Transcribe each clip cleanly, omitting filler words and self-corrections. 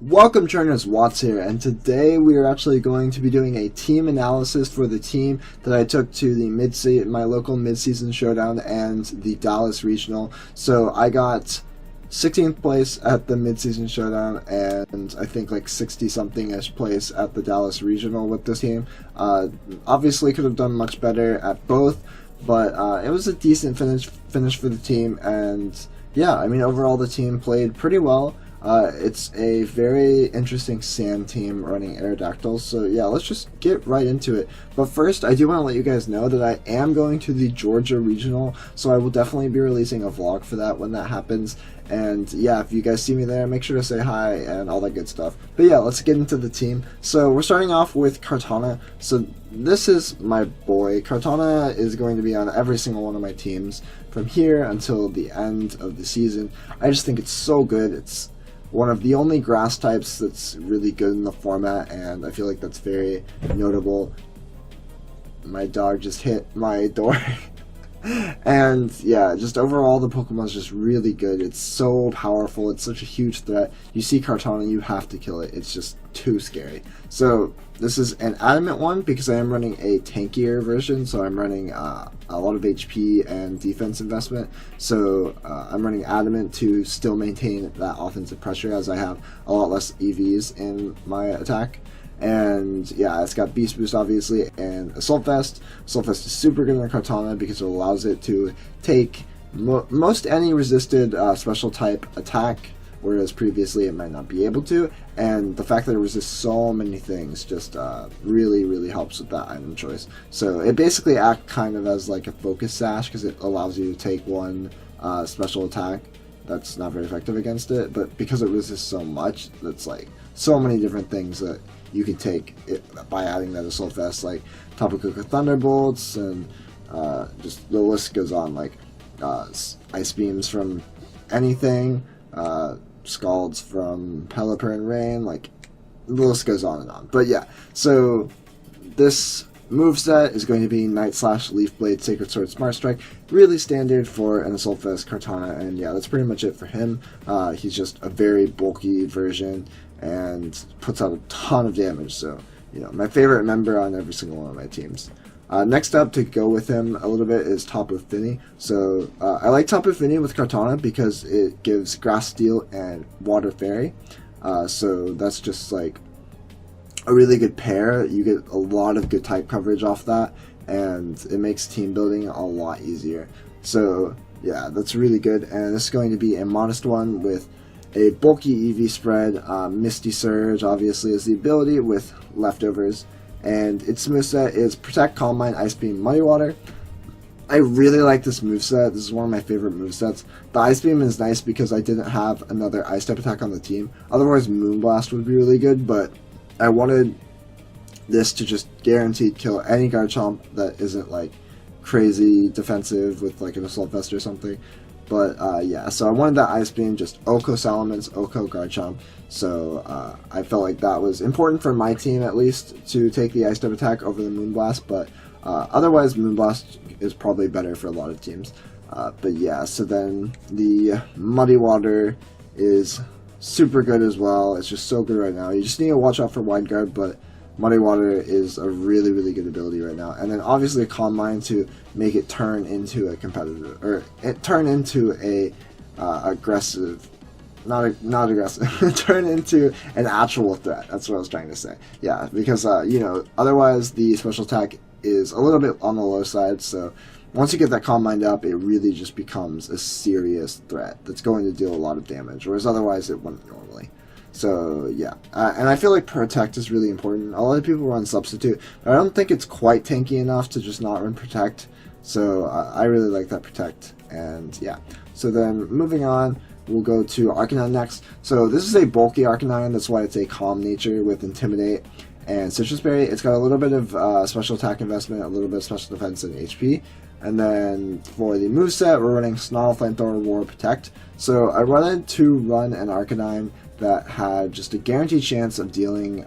Welcome trainers, Watts here, and today we are actually going to be doing a team analysis for the team that I took to the my local mid-season showdown and the Dallas regional. So I got 16th place at the mid-season showdown and I think like 60 something-ish place at the Dallas regional with this team. Obviously could have done much better at both, but it was a decent finish for the team, and yeah, I mean overall the team played pretty well. It's a very interesting sand team running Aerodactyls, so yeah, let's just get right into it. But first, I do want to let you guys know that I am going to the Georgia Regional, so I will definitely be releasing a vlog for that when that happens. And yeah, if you guys see me there, make sure to say hi and all that good stuff. But yeah, let's get into the team. So we're starting off with Kartana. So this is my boy. Kartana is going to be on every single one of my teams from here until the end of the season. I just think it's so good. It's one of the only grass types that's really good in the format, and I feel like that's very notable. My dog just hit my door. And yeah, just overall the Pokemon is just really good. It's so powerful, it's such a huge threat. You see Kartana, you have to kill it. It's just too scary. So this is an adamant one because I am running a tankier version, so I'm running a lot of HP and defense investment. So I'm running adamant to still maintain that offensive pressure, as I have a lot less EVs in my attack. And yeah, it's got Beast Boost obviously, and Assault Vest. Assault Vest is super good on Kartana because it allows it to take most any resisted special type attack, whereas previously it might not be able to. And the fact that it resists so many things just really helps with that item choice. So it basically acts kind of as like a focus sash because it allows you to take one special attack that's not very effective against it, but because it resists so much, that's like so many different things that you can take it by adding that Assault Vest, like Tapu Koko Thunderbolts, and just the list goes on, like Ice Beams from anything, Scalds from Pelipper and Rain, like the list goes on and on. But yeah, so this moveset is going to be Night/Leaf Blade, Sacred Sword, Smart Strike, really standard for an Assault Vest Kartana, and yeah, that's pretty much it for him. He's just a very bulky version and puts out a ton of damage, so you know, my favorite member on every single one of my teams. Next up to go with him a little bit is Tapu Fini. So I like Tapu Fini with Kartana because it gives Grass Steel and Water Fairy, so that's just like a really good pair. You get a lot of good type coverage off that, and it makes team building a lot easier. So yeah, that's really good, and this is going to be a modest one with a bulky EV spread. Misty Surge obviously is the ability with leftovers, and its moveset is Protect, Calm Mind, Ice Beam, Muddy Water. I really like this moveset. This is one of my favorite movesets. The Ice Beam is nice because I didn't have another Ice type attack on the team. Otherwise Moonblast would be really good, but I wanted this to just guaranteed kill any Garchomp that isn't like crazy defensive with like an Assault Vest or something. But yeah, so I wanted that Ice Beam, just Oko Salamence, Oko Garchomp. So I felt like that was important for my team at least to take the Ice type attack over the Moonblast, but otherwise Moonblast is probably better for a lot of teams. But yeah, so then the Muddy Water is super good as well. It's just so good right now. You just need to watch out for Wide Guard, but Muddy Water is a really good ability right now. And then obviously Calm Mind to make it turn into a competitor, or it turn into a aggressive, not aggressive, turn into an actual threat. That's what I was trying to say. Yeah, because you know, otherwise the special attack is a little bit on the low side. So once you get that Calm Mind up, it really just becomes a serious threat that's going to deal a lot of damage, whereas otherwise it wouldn't normally. So yeah, and I feel like Protect is really important. A lot of people run Substitute, but I don't think it's quite tanky enough to just not run Protect. So I really like that Protect, and yeah. So then moving on, we'll go to Arcanine next. So this is a bulky Arcanine, that's why it's a calm nature with Intimidate and Citrus Berry. It's got a little bit of special attack investment, a little bit of special defense and HP. And then for the moveset, we're running Snarl, Flamethrower, Roar, Protect. So I wanted to run an Arcanine that had just a guaranteed chance of dealing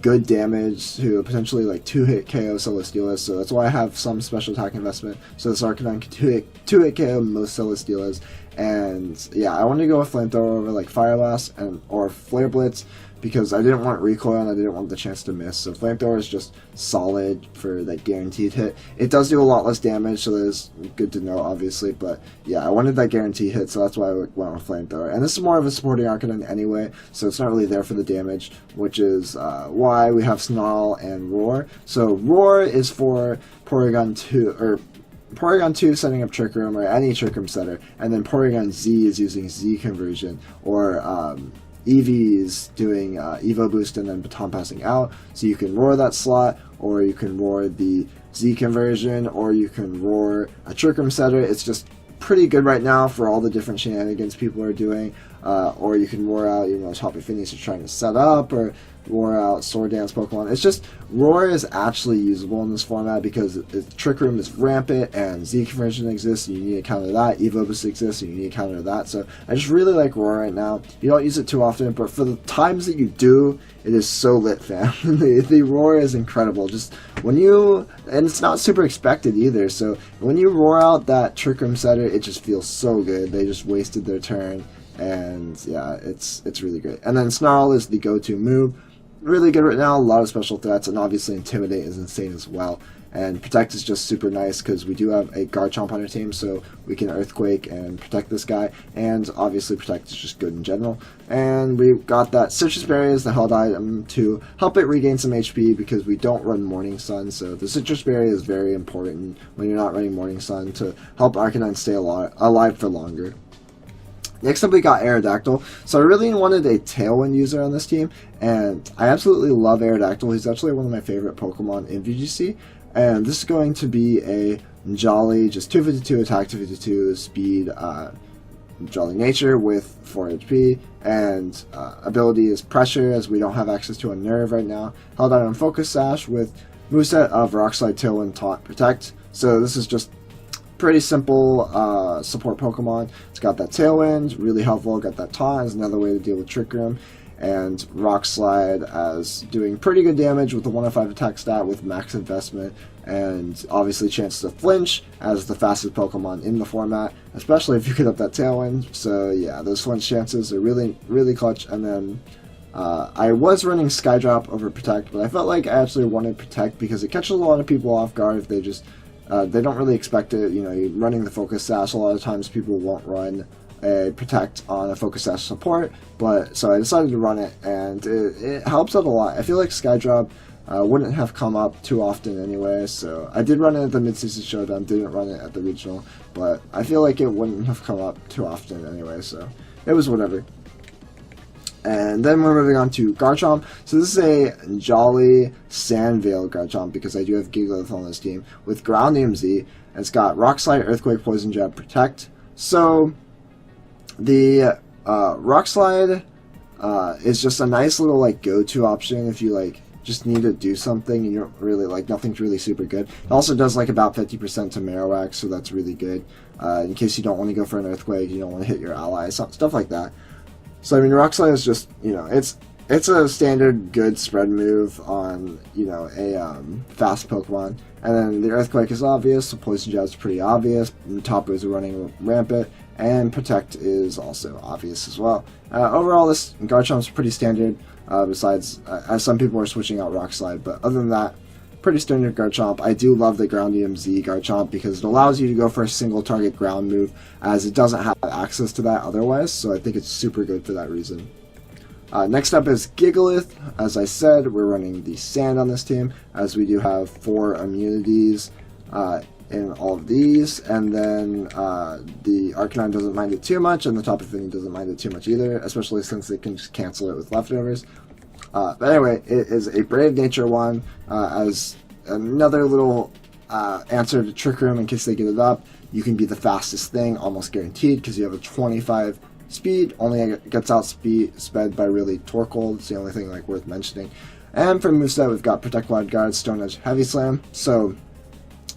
good damage to potentially like 2-hit KO Celesteelas, so that's why I have some special attack investment. So this Arcanine can 2-hit KO most Celesteelas, And yeah, I wanted to go with Flamethrower over like Fire Blast or Flare Blitz because I didn't want recoil and I didn't want the chance to miss. So Flamethrower is just solid for that guaranteed hit. It does do a lot less damage, so that is good to know, obviously. But yeah, I wanted that guaranteed hit, so that's why I went with Flamethrower. And this is more of a supporting Arcanine anyway, so it's not really there for the damage, which is why we have Snarl and Roar. So Roar is for Porygon 2, or Porygon 2 setting up Trick Room, or any Trick Room setter, and then Porygon Z is using Z conversion, or Eevee's doing Evo Boost and then Baton Passing out, so you can Roar that slot, or you can Roar the Z conversion, or you can Roar a Trick Room setter. It's just pretty good right now for all the different shenanigans people are doing, or you can Roar out, Top Affinities are trying to set up, or Roar out Sword Dance Pokemon. It's just, Roar is actually usable in this format because Trick Room is rampant and Z conversion exists and you need to counter that, Evo Boost exists and you need to counter that. So I just really like Roar right now. You don't use it too often, but for the times that you do, it is so lit, fam. the Roar is incredible. Just when you, and it's not super expected either, so when you Roar out that Trick Room setter, it just feels so good. They just wasted their turn, and yeah, it's really great. And then Snarl is the go-to move. Really good right now, a lot of special threats, and obviously Intimidate is insane as well. And Protect is just super nice because we do have a Garchomp on our team, so we can Earthquake and protect this guy. And obviously Protect is just good in general. And we got that Citrus Berry as the held item to help it regain some HP because we don't run Morning Sun, so the Citrus Berry is very important when you're not running Morning Sun to help Arcanine stay alive for longer. Next up we got Aerodactyl. So I really wanted a Tailwind user on this team, and I absolutely love Aerodactyl. He's actually one of my favorite Pokemon in VGC, and this is going to be a Jolly, just 252 attack, 252 speed, Jolly Nature with 4 HP, and ability is Pressure, as we don't have access to a Nerve right now. Held out on Focus Sash with moveset of Rock Slide, Tailwind, Taunt, Protect. So this is just pretty simple support Pokemon. It's got that Tailwind, really helpful. Got that Taunt as another way to deal with Trick Room, and Rock Slide as doing pretty good damage with the 105 attack stat with max investment, and obviously chance to flinch as the fastest Pokemon in the format, especially if you get up that Tailwind. So yeah, those flinch chances are really, really clutch. And then I was running Skydrop over Protect, but I felt like I actually wanted Protect because it catches a lot of people off guard if they just they don't really expect it. You're running the Focus Sash. A lot of times people won't run a Protect on a Focus Sash support, but so I decided to run it, and it helps out a lot. I feel like Skydrop wouldn't have come up too often anyway, so I did run it at the Mid-Season Showdown, didn't run it at the Regional, but I feel like it wouldn't have come up too often anyway, so it was whatever. And then we're moving on to Garchomp. So this is a Jolly Sandvale Garchomp because I do have Gigalith on this team with Groundium Z. It's got Rock Slide, Earthquake, Poison Jab, Protect. So the Rock Slide is just a nice little go-to option if you just need to do something and you don't really nothing's really super good. It also does about 50% to Marowak, so that's really good in case you don't want to go for an Earthquake, you don't want to hit your allies, stuff like that. So I mean, Rock Slide is just, it's a standard good spread move on, a fast Pokemon. And then the Earthquake is obvious, the Poison Jab is pretty obvious, and Tapu is running rampant, and Protect is also obvious as well. Overall, this Garchomp's pretty standard, besides, as some people are switching out Rock Slide, but other than that, pretty standard Garchomp. I do love the Groundium Z Garchomp because it allows you to go for a single target ground move, as it doesn't have access to that otherwise, so I think it's super good for that reason. Next up is Gigalith. As I said, we're running the Sand on this team, as we do have 4 immunities in all of these, and then the Arcanine doesn't mind it too much, and the Top Affinity doesn't mind it too much either, especially since they can just cancel it with leftovers. But anyway, it is a Brave Nature one, as another little answer to Trick Room in case they get it up. You can be the fastest thing, almost guaranteed, because you have a 25 speed, only gets out sped by really Torkoal. It's the only thing worth mentioning. And for moveset, we've got Protect, Wide Guard, Stone Edge, Heavy Slam. So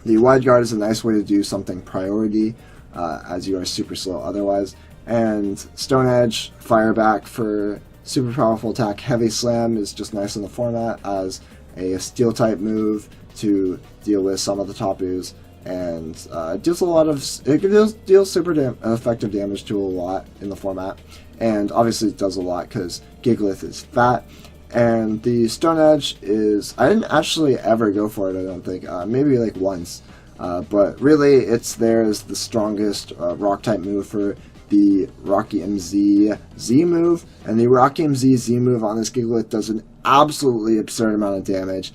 the Wide Guard is a nice way to do something priority, as you are super slow otherwise. And Stone Edge, Fire Back for super powerful attack. Heavy Slam is just nice in the format as a Steel type move to deal with some of the Tapus. and it deals super effective damage to a lot in the format, and obviously it does a lot because Gigalith is fat. And the Stone Edge is, I didn't actually ever go for it, I don't think, maybe like once, but really it's there as the strongest rock type move for the Rocky MZ Z move, and the Rocky MZ Z move on this Gigalith does an absolutely absurd amount of damage.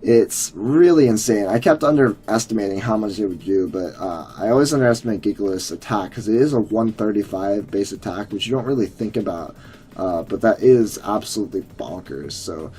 It's really insane. I kept underestimating how much it would do, but I always underestimate Gigalith's attack because it is a 135 base attack, which you don't really think about, but that is absolutely bonkers. So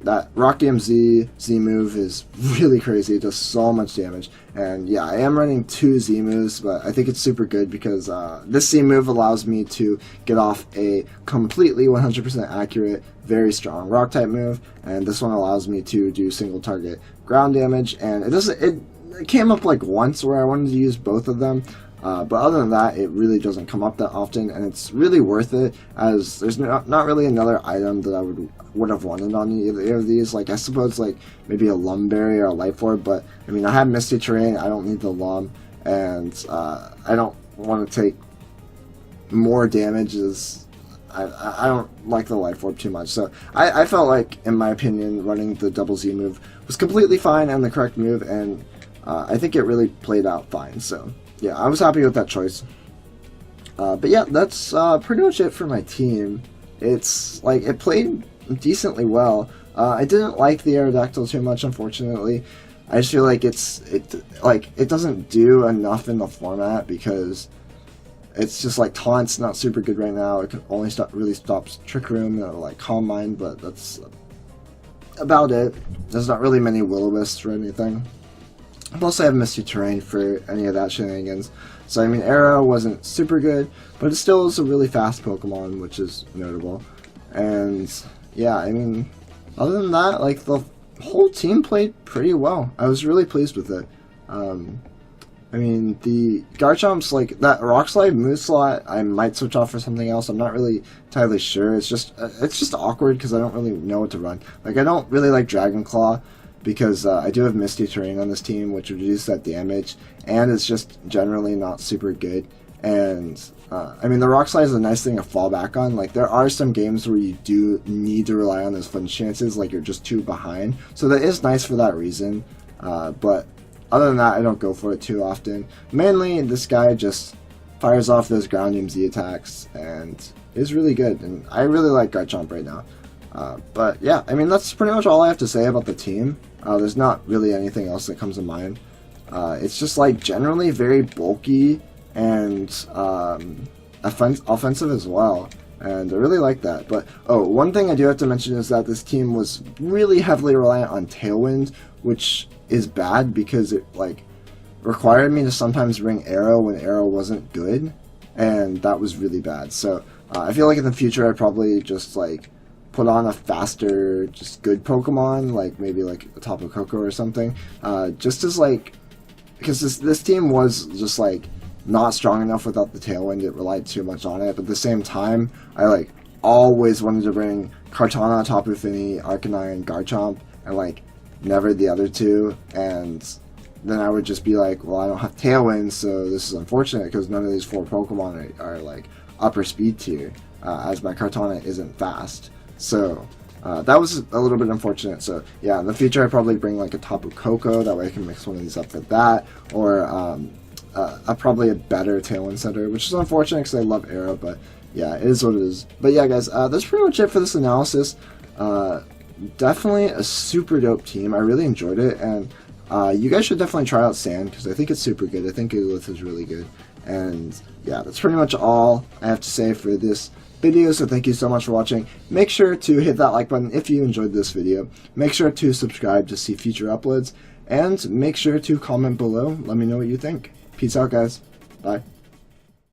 that Rocky MZ Z move is really crazy. It does so much damage, and yeah, I am running 2 Z moves, but I think it's super good because this Z move allows me to get off a completely 100% accurate, very strong rock type move, and this one allows me to do single target ground damage. And it came up like once where I wanted to use both of them, but other than that, it really doesn't come up that often, and it's really worth it as there's not really another item that I would have wanted on either of these. Like, I suppose like maybe a Lumberry or a Life Orb, but I mean, I have Misty Terrain, I don't need the Lum, and I don't want to take more damage as I don't like the Life Orb too much. So I felt like, in my opinion, running the double Z move was completely fine and the correct move, and I think it really played out fine. So yeah, I was happy with that choice. But yeah, that's pretty much it for my team. It's like, it played decently well. I didn't like the Aerodactyl too much, unfortunately. I just feel like it doesn't do enough in the format because it's just like Taunt's not super good right now. It can only really stops Trick Room or like Calm Mind, but that's about it. There's not really many Will-O-Wisps or anything. Plus I have Misty Terrain for any of that shenanigans. So I mean, Arrow wasn't super good, but it still is a really fast Pokemon, which is notable. And yeah, I mean, other than that, like, the whole team played pretty well. I was really pleased with it. I mean, the Garchomp's, like, that Rock Slide move slot, I might switch off for something else. I'm not really entirely sure. It's just awkward because I don't really know what to run. Like, I don't really like Dragon Claw because I do have Misty Terrain on this team, which reduces that damage, and it's just generally not super good. And I mean, the Rock Slide is a nice thing to fall back on. Like, there are some games where you do need to rely on those flinch chances, like you're just too behind. So that is nice for that reason. But other than that, I don't go for it too often. Mainly, this guy just fires off those ground MZ attacks and is really good. And I really like Garchomp right now. But yeah, I mean, that's pretty much all I have to say about the team. There's not really anything else that comes to mind. It's just like generally very bulky and offensive as well, and I really like that. But one thing I do have to mention is that this team was really heavily reliant on Tailwind, which is bad because it like required me to sometimes ring Arrow when Arrow wasn't good, and that was really bad. So I feel like in the future I'd probably just like put on a faster, just good Pokemon, like maybe like a Tapu Koko or something, just as like, because this team was just like not strong enough without the Tailwind. It relied too much on it, but at the same time, I like always wanted to bring Kartana, Tapu Fini, Arcanine, and Garchomp, and like never the other two, and then I would just be like, well, I don't have Tailwind, so this is unfortunate because none of these 4 Pokemon are like upper speed tier, as my Kartana isn't fast. So that was a little bit unfortunate. So yeah, in the future I'd probably bring like a Tapu Koko, that way I can mix one of these up for that, or probably a better Tailwind Center, which is unfortunate because I love Arrow, but yeah, it is what it is. But yeah, guys, that's pretty much it for this analysis. Definitely a super dope team. I really enjoyed it, and you guys should definitely try out Sand because I think it's super good. I think Gigalith is really good. And yeah, that's pretty much all I have to say for this video, so thank you so much for watching. Make sure to hit that like button if you enjoyed this video. Make sure to subscribe to see future uploads, and make sure to comment below. Let me know what you think. Peace out, guys. Bye.